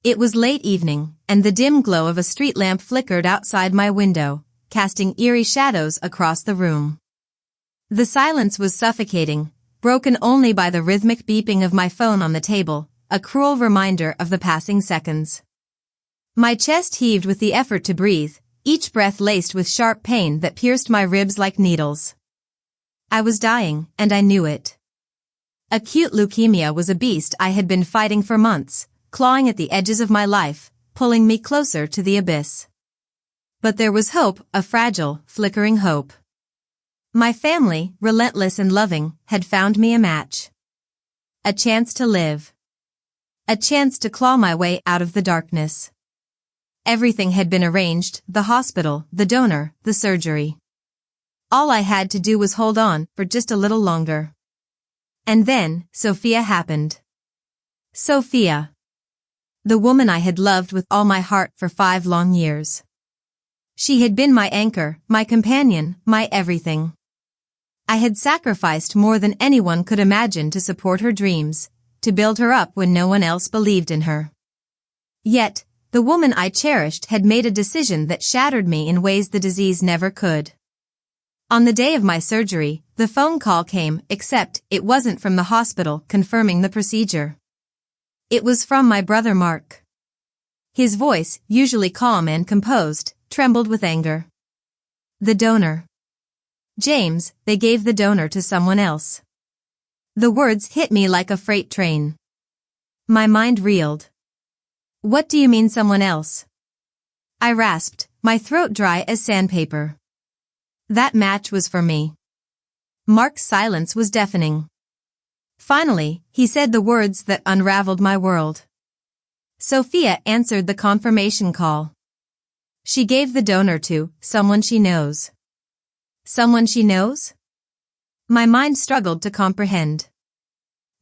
It was late evening, and the dim glow of a street lamp flickered outside my window, casting eerie shadows across the room. The silence was suffocating, broken only by the rhythmic beeping of my phone on the table, a cruel reminder of the passing seconds. My chest heaved with the effort to breathe, each breath laced with sharp pain that pierced my ribs like needles. I was dying, and I knew it. Acute leukemia was a beast I had been fighting for months, clawing at the edges of my life, pulling me closer to the abyss. But there was hope, a fragile, flickering hope. My family, relentless and loving, had found me a match. A chance to live. A chance to claw my way out of the darkness. Everything had been arranged, the hospital, the donor, the surgery. All I had to do was hold on for just a little longer. And then, Sophia happened. Sophia. The woman I had loved with all my heart for 5 long years. She had been my anchor, my companion, my everything. I had sacrificed more than anyone could imagine to support her dreams, to build her up when no one else believed in her. Yet, the woman I cherished had made a decision that shattered me in ways the disease never could. On the day of my surgery, the phone call came, except it wasn't from the hospital confirming the procedure. It was from my brother Mark. His voice, usually calm and composed, trembled with anger. The donor. James, they gave the donor to someone else. The words hit me like a freight train. My mind reeled. What do you mean someone else? I rasped, my throat dry as sandpaper. That match was for me. Mark's silence was deafening. Finally, he said the words that unraveled my world. Sophia answered the confirmation call. She gave the donor to someone she knows. Someone she knows? My mind struggled to comprehend.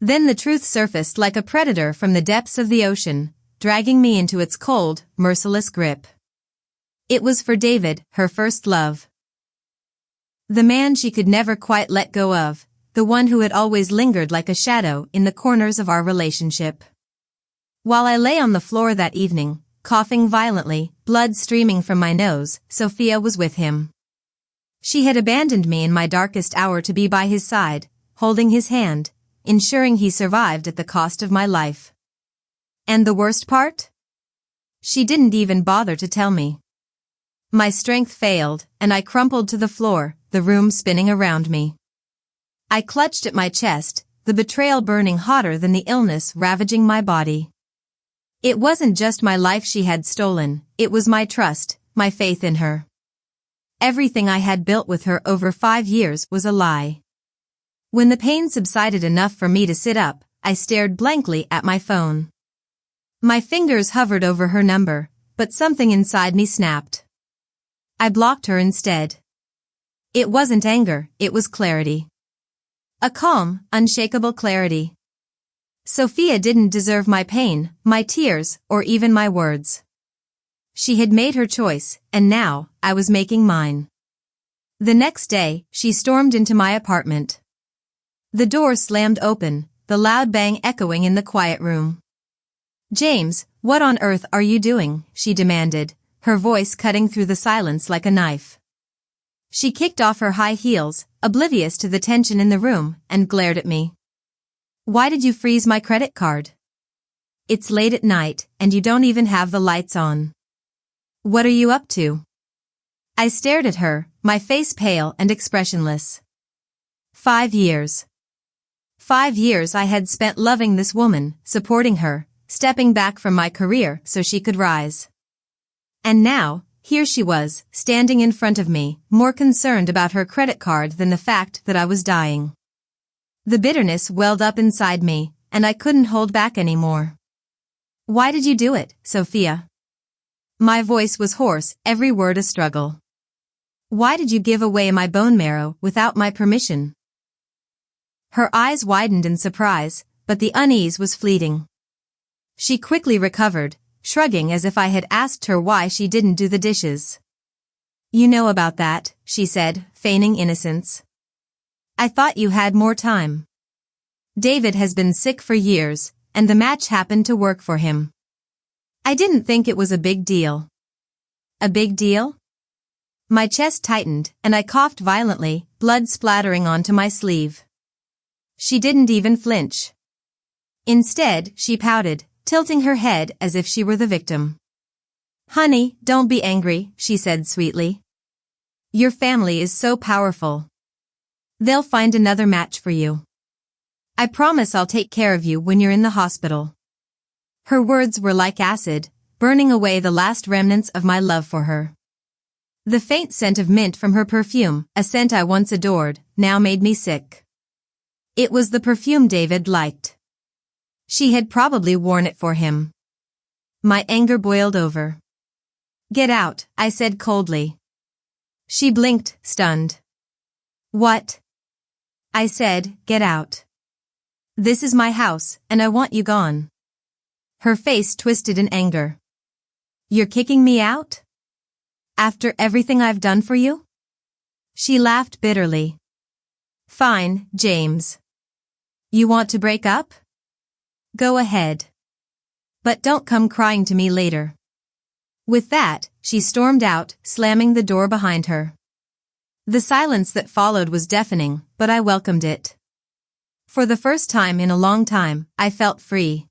Then the truth surfaced like a predator from the depths of the ocean, dragging me into its cold, merciless grip. It was for David, her first love. The man she could never quite let go of, the one who had always lingered like a shadow in the corners of our relationship. While I lay on the floor that evening, coughing violently, blood streaming from my nose, Sophia was with him. She had abandoned me in my darkest hour to be by his side, holding his hand, ensuring he survived at the cost of my life. And the worst part? She didn't even bother to tell me. My strength failed, and I crumpled to the floor, the room spinning around me. I clutched at my chest, the betrayal burning hotter than the illness ravaging my body. It wasn't just my life she had stolen, it was my trust, my faith in her. Everything I had built with her over 5 years was a lie. When the pain subsided enough for me to sit up, I stared blankly at my phone. My fingers hovered over her number, but something inside me snapped. I blocked her instead. It wasn't anger, it was clarity. A calm, unshakable clarity. Sophia didn't deserve my pain, my tears, or even my words. She had made her choice, and now, I was making mine. The next day, she stormed into my apartment. The door slammed open, the loud bang echoing in the quiet room. James, what on earth are you doing? She demanded, her voice cutting through the silence like a knife. She kicked off her high heels, oblivious to the tension in the room, and glared at me. Why did you freeze my credit card? It's late at night, and you don't even have the lights on. What are you up to? I stared at her, my face pale and expressionless. 5 years. 5 years I had spent loving this woman, supporting her, stepping back from my career so she could rise. And now, here she was, standing in front of me, more concerned about her credit card than the fact that I was dying. The bitterness welled up inside me, and I couldn't hold back anymore. Why did you do it, Sophia? My voice was hoarse, every word a struggle. Why did you give away my bone marrow without my permission? Her eyes widened in surprise, but the unease was fleeting. She quickly recovered, shrugging as if I had asked her why she didn't do the dishes. You know about that, she said, feigning innocence. I thought you had more time. David has been sick for years, and the match happened to work for him. I didn't think it was a big deal. A big deal? My chest tightened, and I coughed violently, blood splattering onto my sleeve. She didn't even flinch. Instead, she pouted, tilting her head as if she were the victim. "Honey, don't be angry," she said sweetly. "Your family is so powerful. They'll find another match for you. I promise I'll take care of you when you're in the hospital." Her words were like acid, burning away the last remnants of my love for her. The faint scent of mint from her perfume, a scent I once adored, now made me sick. It was the perfume David liked. She had probably worn it for him. My anger boiled over. "Get out," I said coldly. She blinked, stunned. "What?" I said, "Get out. This is my house, and I want you gone." Her face twisted in anger. "You're kicking me out? After everything I've done for you?" She laughed bitterly. "Fine, James. You want to break up? Go ahead. But don't come crying to me later." With that, she stormed out, slamming the door behind her. The silence that followed was deafening, but I welcomed it. For the first time in a long time, I felt free.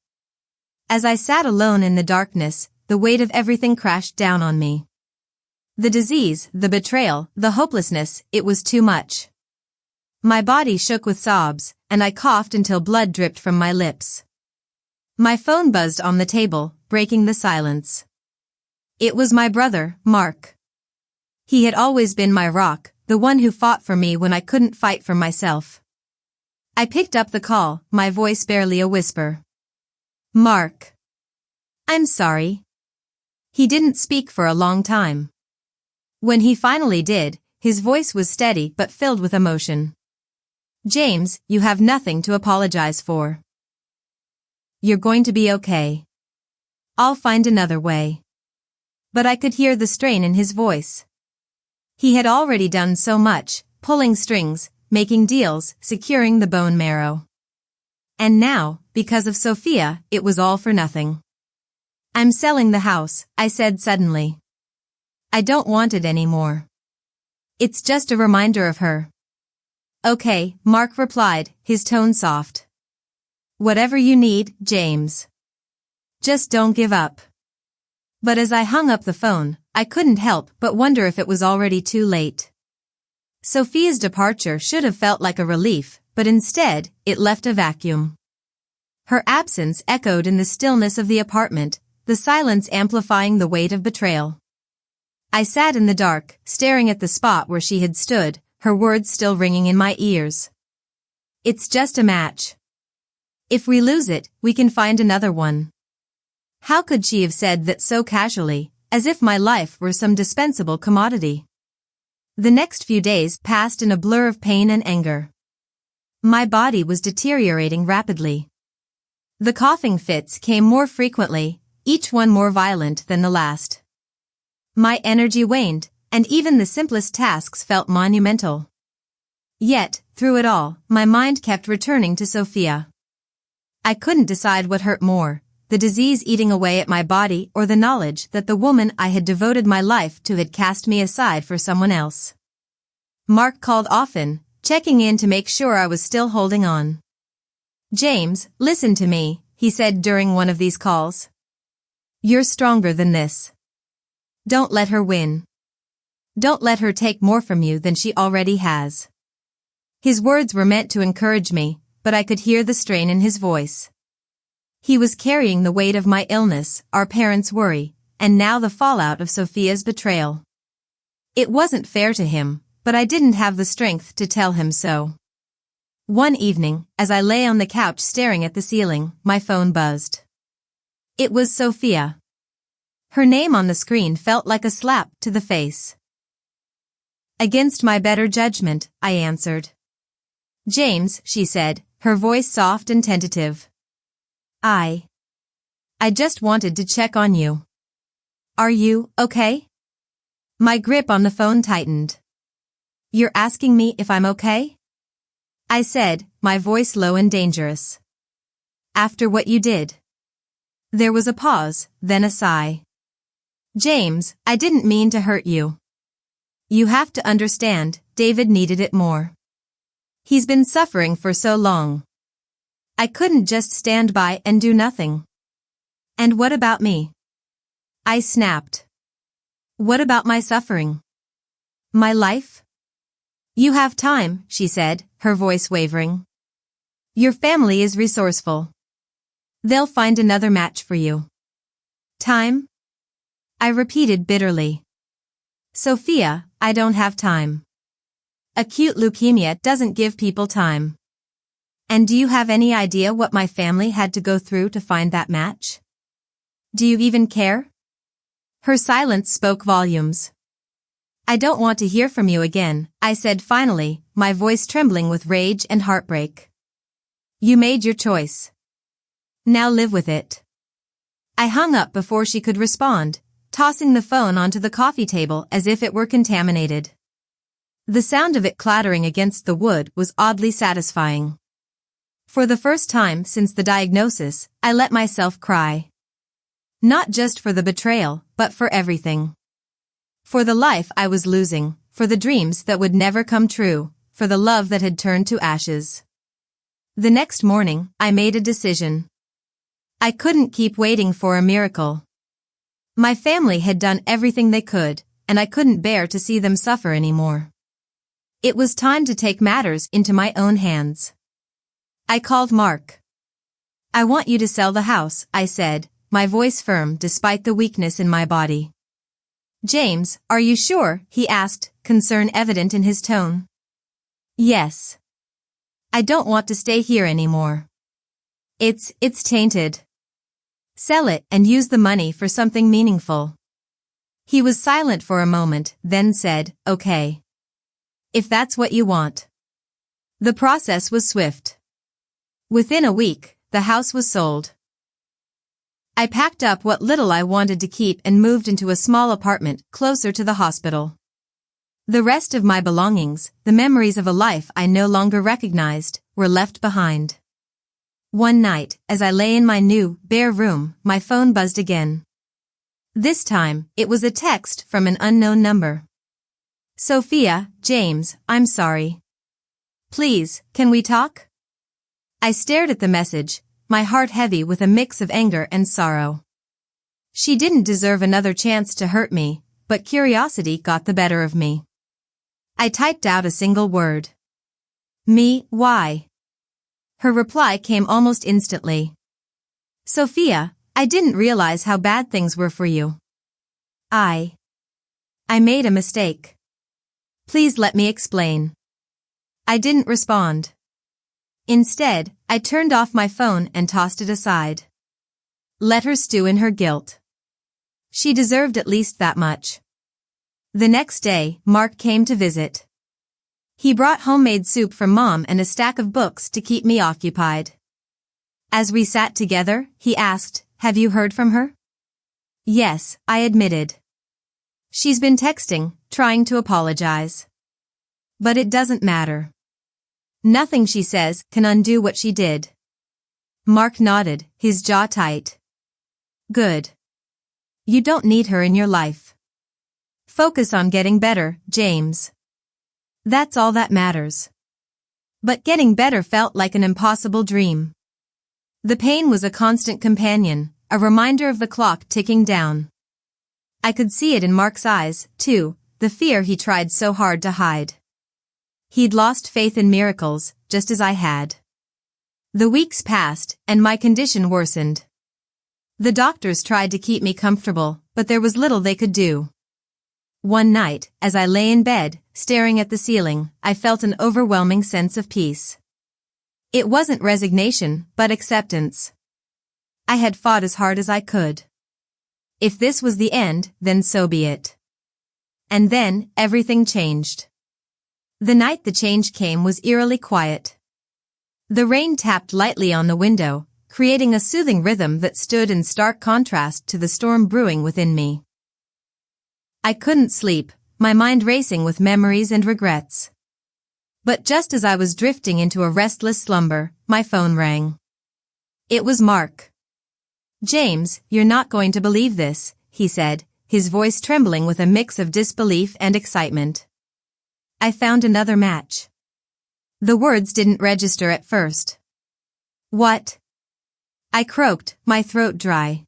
As I sat alone in the darkness, the weight of everything crashed down on me. The disease, the betrayal, the hopelessness, it was too much. My body shook with sobs, and I coughed until blood dripped from my lips. My phone buzzed on the table, breaking the silence. It was my brother, Mark. He had always been my rock, the one who fought for me when I couldn't fight for myself. I picked up the call, my voice barely a whisper. "Mark. I'm sorry." He didn't speak for a long time. When he finally did, his voice was steady but filled with emotion. "James, you have nothing to apologize for. You're going to be okay. I'll find another way." But I could hear the strain in his voice. He had already done so much, pulling strings, making deals, securing the bone marrow. And now, because of Sophia, it was all for nothing. "I'm selling the house," I said suddenly. "I don't want it anymore. It's just a reminder of her." "Okay," Mark replied, his tone soft. "Whatever you need, James. Just don't give up." But as I hung up the phone, I couldn't help but wonder if it was already too late. Sophia's departure should have felt like a relief, but instead, it left a vacuum. Her absence echoed in the stillness of the apartment, the silence amplifying the weight of betrayal. I sat in the dark, staring at the spot where she had stood, her words still ringing in my ears. "It's just a match. If we lose it, we can find another one." How could she have said that so casually, as if my life were some dispensable commodity? The next few days passed in a blur of pain and anger. My body was deteriorating rapidly. The coughing fits came more frequently, each one more violent than the last. My energy waned, and even the simplest tasks felt monumental. Yet, through it all, my mind kept returning to Sophia. I couldn't decide what hurt more, the disease eating away at my body or the knowledge that the woman I had devoted my life to had cast me aside for someone else. Mark called often, checking in to make sure I was still holding on. "James, listen to me," he said during one of these calls. "You're stronger than this. Don't let her win. Don't let her take more from you than she already has." His words were meant to encourage me, but I could hear the strain in his voice. He was carrying the weight of my illness, our parents' worry, and now the fallout of Sophia's betrayal. It wasn't fair to him, but I didn't have the strength to tell him so. One evening, as I lay on the couch staring at the ceiling, my phone buzzed. It was Sophia. Her name on the screen felt like a slap to the face. Against my better judgment, I answered. "James," she said, her voice soft and tentative. I just wanted to check on you. Are you okay?" My grip on the phone tightened. "You're asking me if I'm okay?" I said, my voice low and dangerous. "After what you did." There was a pause, then a sigh. James, I didn't mean to hurt you. You have to understand, David needed it more. He's been suffering for so long. I couldn't just stand by and do nothing. And what about me? I snapped. What about my suffering? My life? You have time, she said, her voice wavering. Your family is resourceful. They'll find another match for you. Time? I repeated bitterly. Sophia, I don't have time. Acute leukemia doesn't give people time. And do you have any idea what my family had to go through to find that match? Do you even care? Her silence spoke volumes. I don't want to hear from you again, I said finally, my voice trembling with rage and heartbreak. You made your choice. Now live with it. I hung up before she could respond, tossing the phone onto the coffee table as if it were contaminated. The sound of it clattering against the wood was oddly satisfying. For the first time since the diagnosis, I let myself cry. Not just for the betrayal, but for everything. For the life I was losing, for the dreams that would never come true, for the love that had turned to ashes. The next morning, I made a decision. I couldn't keep waiting for a miracle. My family had done everything they could, and I couldn't bear to see them suffer anymore. It was time to take matters into my own hands. I called Mark. I want you to sell the house, I said, my voice firm despite the weakness in my body. James, are you sure? He asked, concern evident in his tone. Yes. I don't want to stay here anymore. It's tainted. Sell it and use the money for something meaningful. He was silent for a moment, then said, okay. If that's what you want. The process was swift. Within a week, the house was sold. I packed up what little I wanted to keep and moved into a small apartment closer to the hospital. The rest of my belongings, the memories of a life I no longer recognized, were left behind. One night, as I lay in my new, bare room, my phone buzzed again. This time, it was a text from an unknown number. Sophia, James, I'm sorry. Please, can we talk? I stared at the message, my heart heavy with a mix of anger and sorrow. She didn't deserve another chance to hurt me, but curiosity got the better of me. I typed out a single word. Me, why? Her reply came almost instantly. Sophia, I didn't realize how bad things were for you. I made a mistake. Please let me explain. I didn't respond. Instead, I turned off my phone and tossed it aside. Let her stew in her guilt. She deserved at least that much. The next day, Mark came to visit. He brought homemade soup from Mom and a stack of books to keep me occupied. As we sat together, he asked, have you heard from her? Yes, I admitted. She's been texting, trying to apologize. But it doesn't matter. Nothing she says can undo what she did. Mark nodded, his jaw tight. Good. You don't need her in your life. Focus on getting better, James. That's all that matters. But getting better felt like an impossible dream. The pain was a constant companion, a reminder of the clock ticking down. I could see it in Mark's eyes, too, the fear he tried so hard to hide. He'd lost faith in miracles, just as I had. The weeks passed, and my condition worsened. The doctors tried to keep me comfortable, but there was little they could do. One night, as I lay in bed, staring at the ceiling, I felt an overwhelming sense of peace. It wasn't resignation, but acceptance. I had fought as hard as I could. If this was the end, then so be it. And then, everything changed. The night the change came was eerily quiet. The rain tapped lightly on the window, creating a soothing rhythm that stood in stark contrast to the storm brewing within me. I couldn't sleep, my mind racing with memories and regrets. But just as I was drifting into a restless slumber, my phone rang. It was Mark. James, you're not going to believe this, he said, his voice trembling with a mix of disbelief and excitement. I found another match. The words didn't register at first. What? I croaked, my throat dry.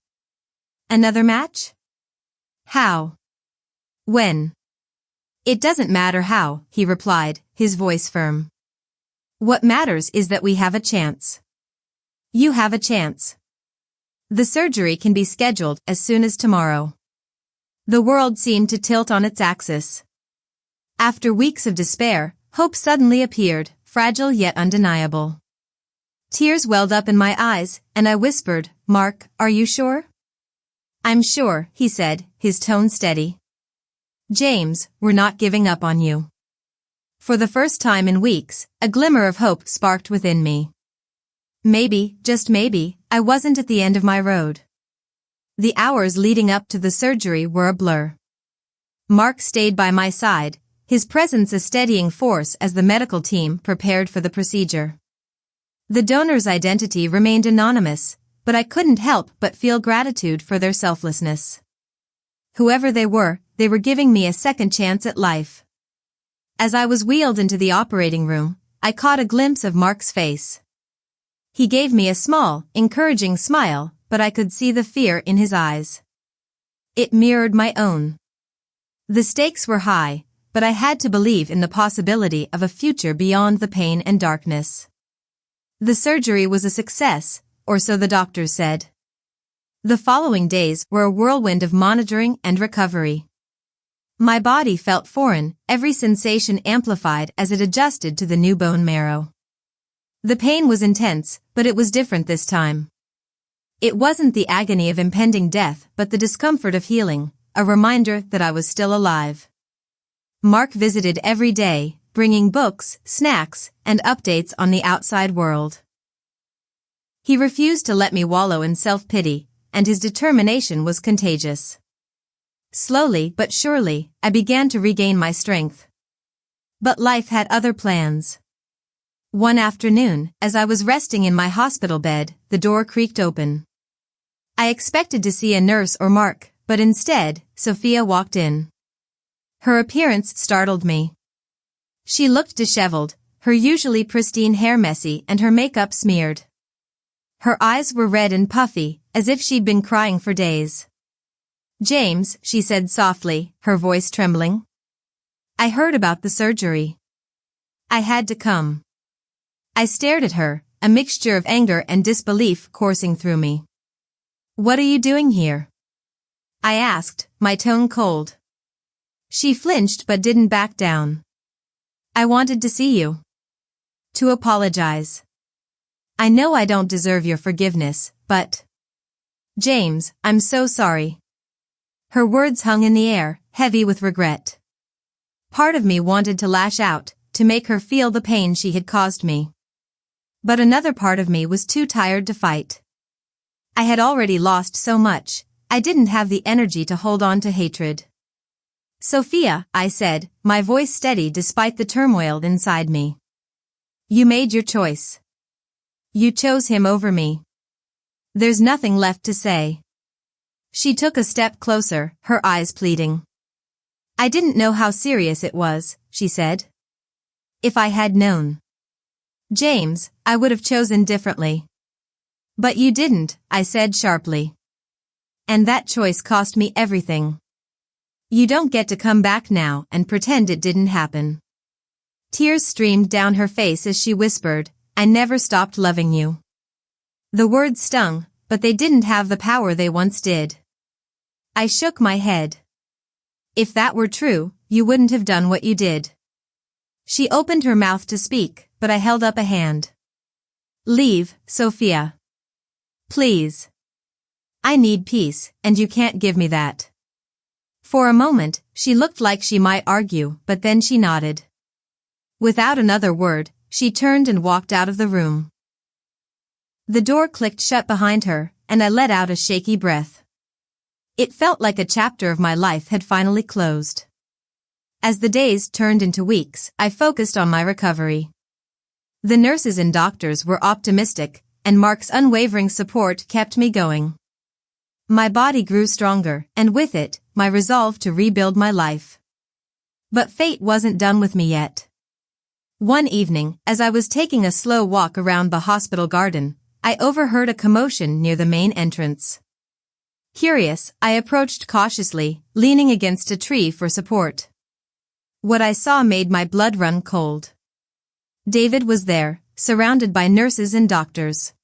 Another match? How? When? It doesn't matter how, he replied, his voice firm. What matters is that we have a chance. You have a chance. The surgery can be scheduled as soon as tomorrow. The world seemed to tilt on its axis. After weeks of despair, hope suddenly appeared, fragile yet undeniable. Tears welled up in my eyes, and I whispered, Mark, are you sure? I'm sure, he said, his tone steady. James, we're not giving up on you. For the first time in weeks, a glimmer of hope sparked within me. Maybe, just maybe, I wasn't at the end of my road. The hours leading up to the surgery were a blur. Mark stayed by my side, his presence a steadying force as the medical team prepared for the procedure. The donor's identity remained anonymous, but I couldn't help but feel gratitude for their selflessness. Whoever they were giving me a second chance at life. As I was wheeled into the operating room, I caught a glimpse of Mark's face. He gave me a small, encouraging smile, but I could see the fear in his eyes. It mirrored my own. The stakes were high, but I had to believe in the possibility of a future beyond the pain and darkness. The surgery was a success, or so the doctors said. The following days were a whirlwind of monitoring and recovery. My body felt foreign, every sensation amplified as it adjusted to the new bone marrow. The pain was intense, but it was different this time. It wasn't the agony of impending death but the discomfort of healing, a reminder that I was still alive. Mark visited every day, bringing books, snacks, and updates on the outside world. He refused to let me wallow in self-pity, and his determination was contagious. Slowly but surely, I began to regain my strength. But life had other plans. One afternoon, as I was resting in my hospital bed, the door creaked open. I expected to see a nurse or Mark, but instead, Sophia walked in. Her appearance startled me. She looked disheveled, her usually pristine hair messy and her makeup smeared. Her eyes were red and puffy, as if she'd been crying for days. James, she said softly, her voice trembling. I heard about the surgery. I had to come. I stared at her, a mixture of anger and disbelief coursing through me. What are you doing here? I asked, my tone cold. She flinched but didn't back down. I wanted to see you. To apologize. I know I don't deserve your forgiveness, but... James, I'm so sorry. Her words hung in the air, heavy with regret. Part of me wanted to lash out, to make her feel the pain she had caused me. But another part of me was too tired to fight. I had already lost so much, I didn't have the energy to hold on to hatred. Sophia, I said, my voice steady despite the turmoil inside me. You made your choice. You chose him over me. There's nothing left to say. She took a step closer, her eyes pleading. I didn't know how serious it was, she said. If I had known. James, I would have chosen differently. But you didn't, I said sharply. And that choice cost me everything. You don't get to come back now and pretend it didn't happen. Tears streamed down her face as she whispered, I never stopped loving you. The words stung, but they didn't have the power they once did. I shook my head. If that were true, you wouldn't have done what you did. She opened her mouth to speak, but I held up a hand. Leave, Sophia. Please. I need peace, and you can't give me that. For a moment, she looked like she might argue, but then she nodded. Without another word, she turned and walked out of the room. The door clicked shut behind her, and I let out a shaky breath. It felt like a chapter of my life had finally closed. As the days turned into weeks, I focused on my recovery. The nurses and doctors were optimistic, and Mark's unwavering support kept me going. My body grew stronger, and with it, my resolve to rebuild my life. But fate wasn't done with me yet. One evening, as I was taking a slow walk around the hospital garden, I overheard a commotion near the main entrance. Curious, I approached cautiously, leaning against a tree for support. What I saw made my blood run cold. David was there, surrounded by nurses and doctors.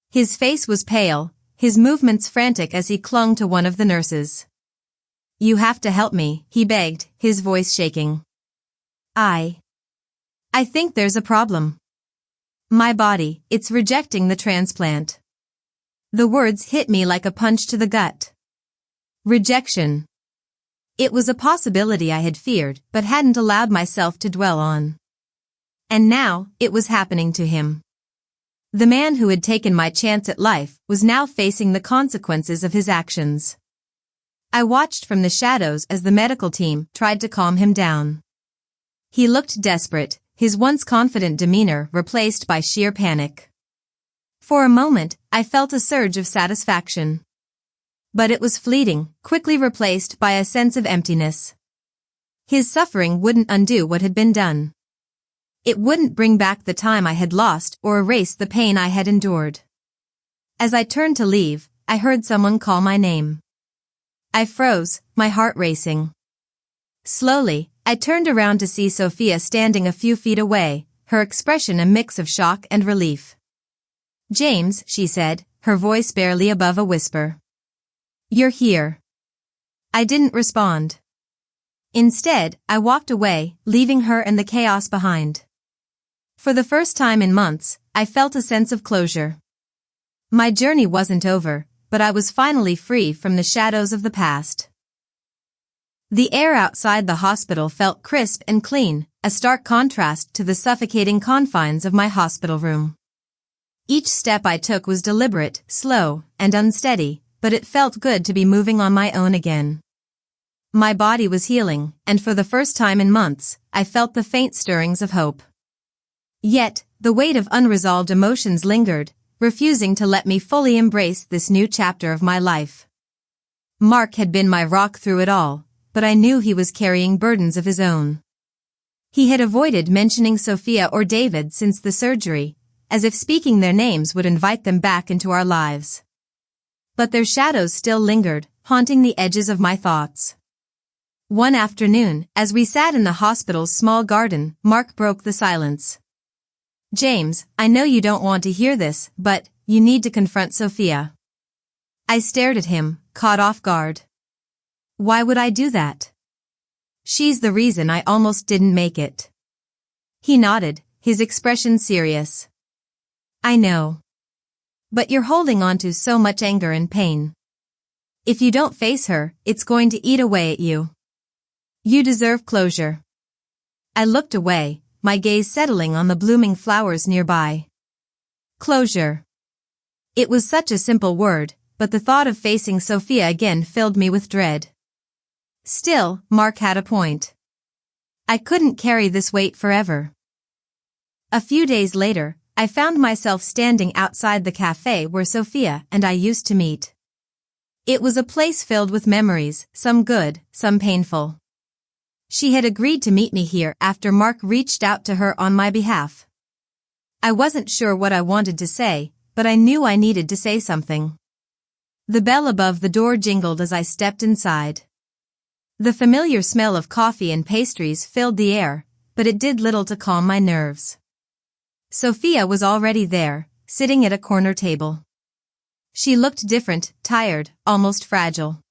His face was pale, his movements frantic as he clung to one of the nurses. "You have to help me," he begged, his voice shaking. I think there's a problem. My body, it's rejecting the transplant." The words hit me like a punch to the gut. Rejection. It was a possibility I had feared but hadn't allowed myself to dwell on. And now, it was happening to him. The man who had taken my chance at life was now facing the consequences of his actions. I watched from the shadows as the medical team tried to calm him down. He looked desperate, his once confident demeanor replaced by sheer panic. For a moment, I felt a surge of satisfaction. But it was fleeting, quickly replaced by a sense of emptiness. His suffering wouldn't undo what had been done. It wouldn't bring back the time I had lost or erase the pain I had endured. As I turned to leave, I heard someone call my name. I froze, my heart racing. Slowly, I turned around to see Sophia standing a few feet away, her expression a mix of shock and relief. "James," she said, her voice barely above a whisper. "You're here." I didn't respond. Instead, I walked away, leaving her and the chaos behind. For the first time in months, I felt a sense of closure. My journey wasn't over, but I was finally free from the shadows of the past. The air outside the hospital felt crisp and clean, a stark contrast to the suffocating confines of my hospital room. Each step I took was deliberate, slow, and unsteady, but it felt good to be moving on my own again. My body was healing, and for the first time in months, I felt the faint stirrings of hope. Yet, the weight of unresolved emotions lingered, refusing to let me fully embrace this new chapter of my life. Mark had been my rock through it all, but I knew he was carrying burdens of his own. He had avoided mentioning Sophia or David since the surgery, as if speaking their names would invite them back into our lives. But their shadows still lingered, haunting the edges of my thoughts. One afternoon, as we sat in the hospital's small garden, Mark broke the silence. "James, I know you don't want to hear this, but you need to confront Sophia." I stared at him, caught off guard. Why would I do that? She's the reason I almost didn't make it. He nodded, his expression serious. "I know. But you're holding on to so much anger and pain. If you don't face her, it's going to eat away at you. You deserve closure." I looked away, my gaze settling on the blooming flowers nearby. Closure. It was such a simple word, but the thought of facing Sophia again filled me with dread. Still, Mark had a point. I couldn't carry this weight forever. A few days later, I found myself standing outside the cafe where Sophia and I used to meet. It was a place filled with memories, some good, some painful. She had agreed to meet me here after Mark reached out to her on my behalf. I wasn't sure what I wanted to say, but I knew I needed to say something. The bell above the door jingled as I stepped inside. The familiar smell of coffee and pastries filled the air, but it did little to calm my nerves. Sophia was already there, sitting at a corner table. She looked different, tired, almost fragile.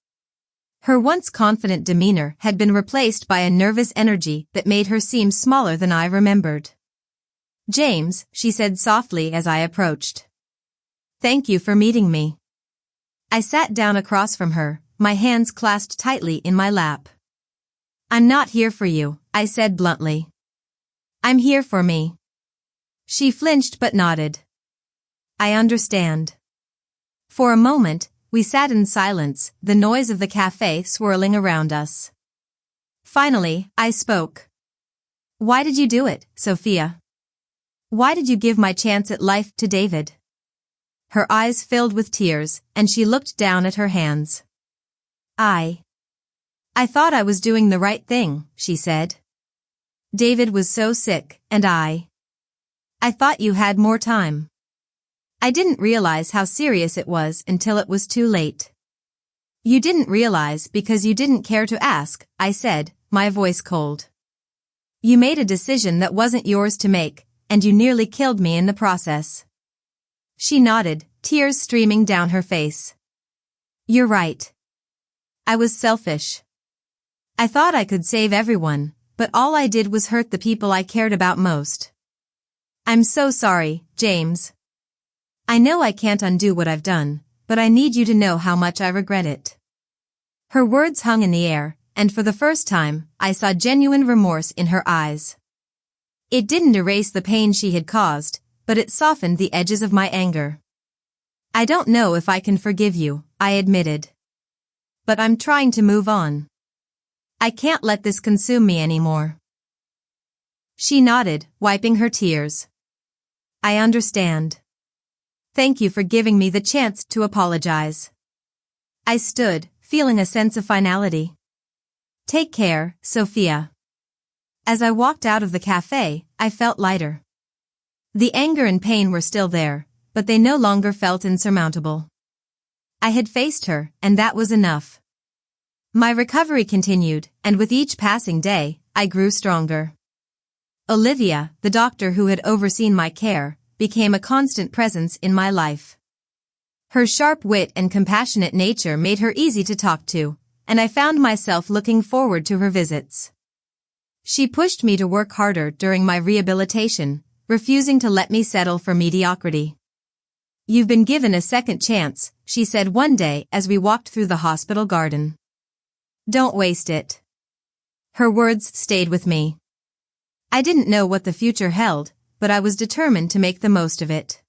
Her once confident demeanor had been replaced by a nervous energy that made her seem smaller than I remembered. "James," she said softly as I approached. "Thank you for meeting me." I sat down across from her, my hands clasped tightly in my lap. "I'm not here for you," I said bluntly. "I'm here for me." She flinched but nodded. "I understand." For a moment, we sat in silence, the noise of the cafe swirling around us. Finally, I spoke. "Why did you do it, Sophia? Why did you give my chance at life to David?" her eyes filled with tears, and she looked down at her hands. I thought I was doing the right thing, she said. David was so sick, and I thought you had more time. I didn't realize how serious it was until it was too late. You didn't realize because you didn't care to ask, I said, my voice cold. You made a decision that wasn't yours to make, and you nearly killed me in the process. She nodded, tears streaming down her face. You're right. I was selfish. I thought I could save everyone, but all I did was hurt the people I cared about most. I'm so sorry, James. I know I can't undo what I've done, but I need you to know how much I regret it. Her words hung in the air, and for the first time, I saw genuine remorse in her eyes. It didn't erase the pain she had caused, but it softened the edges of my anger. I don't know if I can forgive you, I admitted. But I'm trying to move on. I can't let this consume me anymore. She nodded, wiping her tears. I understand. Thank you for giving me the chance to apologize. I stood, feeling a sense of finality. Take care, Sophia. As I walked out of the cafe, I felt lighter. The anger and pain were still there, but they no longer felt insurmountable. I had faced her, and that was enough. My recovery continued, and with each passing day, I grew stronger. Olivia, the doctor who had overseen my care, became a constant presence in my life. Her sharp wit and compassionate nature made her easy to talk to, and I found myself looking forward to her visits. She pushed me to work harder during my rehabilitation, refusing to let me settle for mediocrity. You've been given a second chance, she said one day as we walked through the hospital garden. Don't waste it. Her words stayed with me. I didn't know what the future held, but I was determined to make the most of it.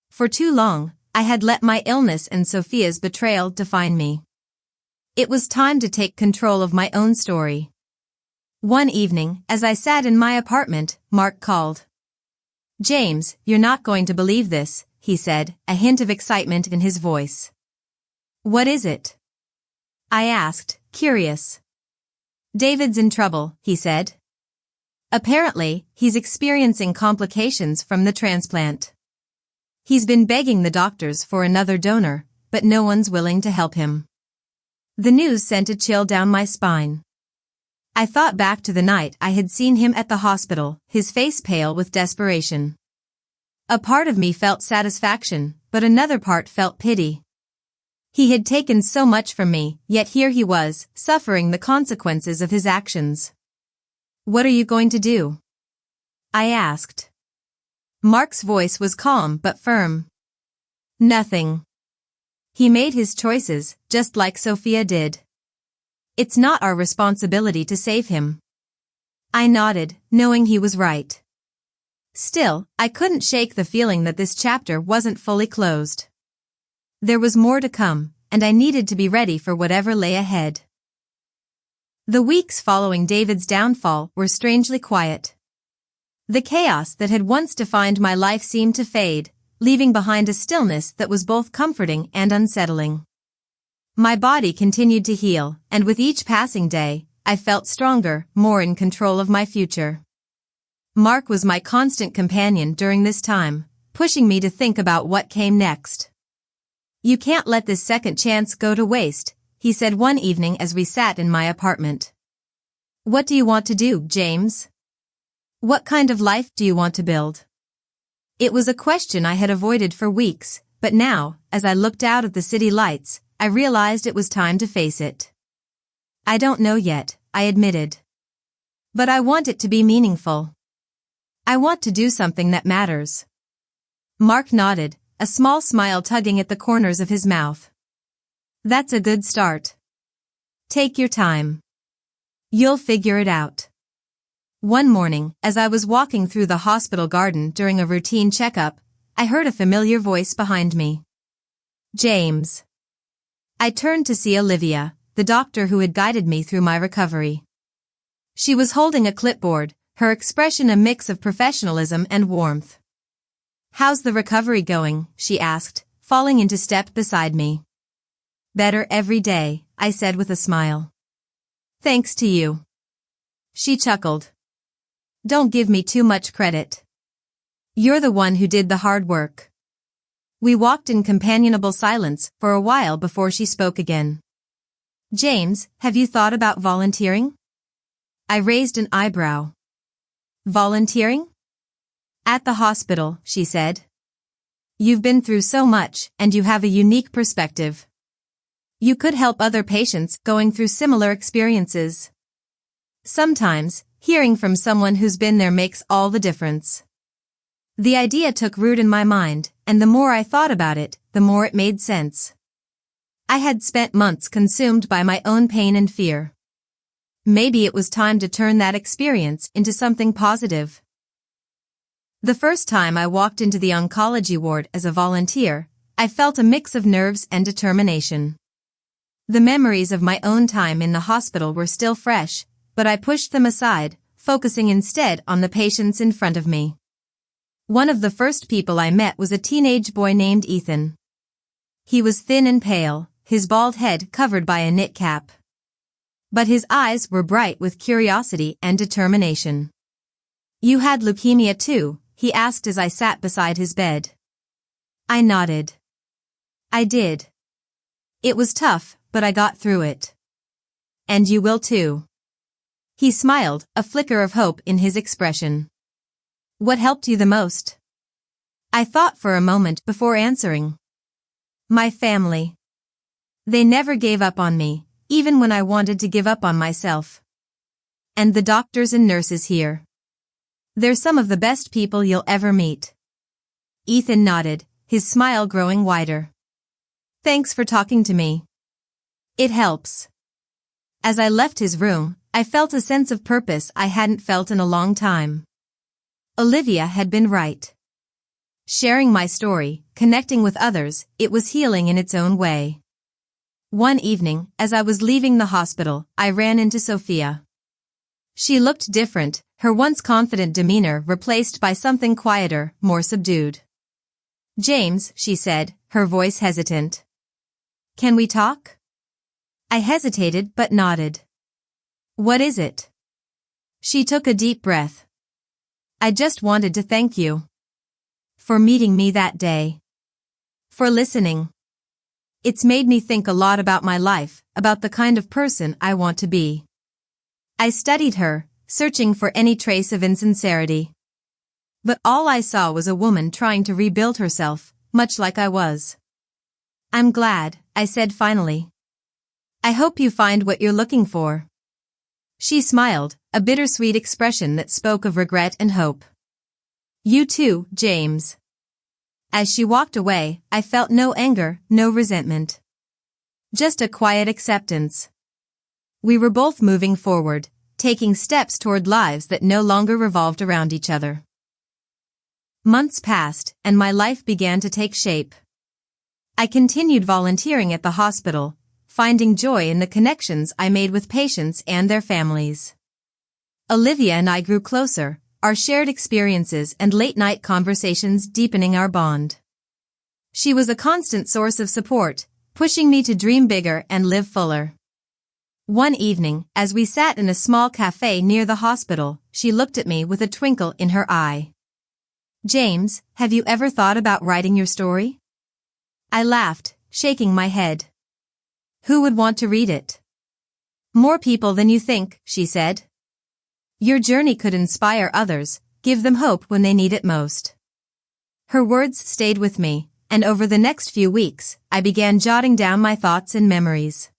For too long, I had let my illness and Sophia's betrayal define me. It was time to take control of my own story. One evening, as I sat in my apartment, Mark called. James, you're not going to believe this, he said, a hint of excitement in his voice. What is it? I asked, curious. David's in trouble, he said. Apparently, he's experiencing complications from the transplant. He's been begging the doctors for another donor, but no one's willing to help him. The news sent a chill down my spine. I thought back to the night I had seen him at the hospital, his face pale with desperation. A part of me felt satisfaction, but another part felt pity. He had taken so much from me, yet here he was, suffering the consequences of his actions. What are you going to do? I asked. Mark's voice was calm but firm. Nothing. He made his choices, just like Sophia did. It's not our responsibility to save him. I nodded, knowing he was right. Still, I couldn't shake the feeling that this chapter wasn't fully closed. There was more to come, and I needed to be ready for whatever lay ahead. The weeks following David's downfall were strangely quiet. The chaos that had once defined my life seemed to fade, leaving behind a stillness that was both comforting and unsettling. My body continued to heal, and with each passing day, I felt stronger, more in control of my future. Mark was my constant companion during this time, pushing me to think about what came next. You can't let this second chance go to waste, he said one evening as we sat in my apartment. What do you want to do, James? What kind of life do you want to build? It was a question I had avoided for weeks, but now, as I looked out at the city lights, I realized it was time to face it. I don't know yet, I admitted. But I want it to be meaningful. I want to do something that matters. Mark nodded, a small smile tugging at the corners of his mouth. That's a good start. Take your time. You'll figure it out. One morning, as I was walking through the hospital garden during a routine checkup, I heard a familiar voice behind me. James. I turned to see Olivia, the doctor who had guided me through my recovery. She was holding a clipboard, her expression a mix of professionalism and warmth. How's the recovery going? She asked, falling into step beside me. Better every day, I said with a smile. Thanks to you. She chuckled. Don't give me too much credit. You're the one who did the hard work. We walked in companionable silence for a while before she spoke again. James, have you thought about volunteering? I raised an eyebrow. Volunteering? At the hospital, she said. You've been through so much, and you have a unique perspective. You could help other patients going through similar experiences. Sometimes, hearing from someone who's been there makes all the difference. The idea took root in my mind, and the more I thought about it, the more it made sense. I had spent months consumed by my own pain and fear. Maybe it was time to turn that experience into something positive. The first time I walked into the oncology ward as a volunteer, I felt a mix of nerves and determination. The memories of my own time in the hospital were still fresh, but I pushed them aside, focusing instead on the patients in front of me. One of the first people I met was a teenage boy named Ethan. He was thin and pale, his bald head covered by a knit cap. But his eyes were bright with curiosity and determination. You had leukemia too? He asked as I sat beside his bed. I nodded. I did. It was tough, but I got through it. And you will too. He smiled, a flicker of hope in his expression. What helped you the most? I thought for a moment before answering. My family. They never gave up on me, even when I wanted to give up on myself. And the doctors and nurses here. They're some of the best people you'll ever meet. Ethan nodded, his smile growing wider. Thanks for talking to me. It helps. As I left his room, I felt a sense of purpose I hadn't felt in a long time. Olivia had been right. Sharing my story, connecting with others, it was healing in its own way. One evening, as I was leaving the hospital, I ran into Sophia. She looked different, her once confident demeanor replaced by something quieter, more subdued. James, she said, her voice hesitant. Can we talk? I hesitated but nodded. What is it? She took a deep breath. I just wanted to thank you. For meeting me that day. For listening. It's made me think a lot about my life, about the kind of person I want to be. I studied her, searching for any trace of insincerity. But all I saw was a woman trying to rebuild herself, much like I was. I'm glad, I said finally. I hope you find what you're looking for. She smiled, a bittersweet expression that spoke of regret and hope. You too, James. As she walked away, I felt no anger, no resentment. Just a quiet acceptance. We were both moving forward, taking steps toward lives that no longer revolved around each other. Months passed, and my life began to take shape. I continued volunteering at the hospital, finding joy in the connections I made with patients and their families. Olivia and I grew closer, our shared experiences and late-night conversations deepening our bond. She was a constant source of support, pushing me to dream bigger and live fuller. One evening, as we sat in a small cafe near the hospital, she looked at me with a twinkle in her eye. James, have you ever thought about writing your story? I laughed, shaking my head. Who would want to read it? More people than you think, she said. Your journey could inspire others, give them hope when they need it most. Her words stayed with me, and over the next few weeks, I began jotting down my thoughts and memories.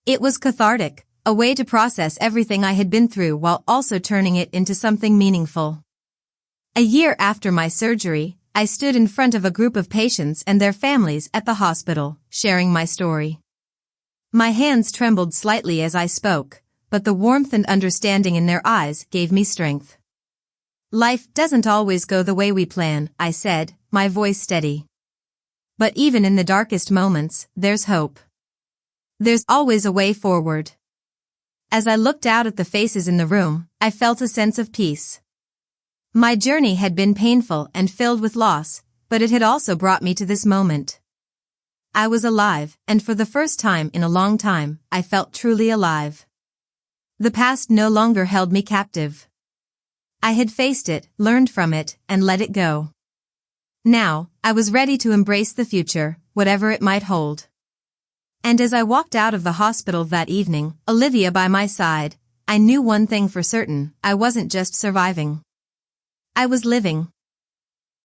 It was cathartic, a way to process everything I had been through while also turning it into something meaningful. A year after my surgery, I stood in front of a group of patients and their families at the hospital, sharing my story. My hands trembled slightly as I spoke, but the warmth and understanding in their eyes gave me strength. Life doesn't always go the way we plan, I said, my voice steady. But even in the darkest moments, there's hope. There's always a way forward. As I looked out at the faces in the room, I felt a sense of peace. My journey had been painful and filled with loss, but it had also brought me to this moment. I was alive, and for the first time in a long time, I felt truly alive. The past no longer held me captive. I had faced it, learned from it, and let it go. Now, I was ready to embrace the future, whatever it might hold. And as I walked out of the hospital that evening, Olivia by my side, I knew one thing for certain: I wasn't just surviving. I was living.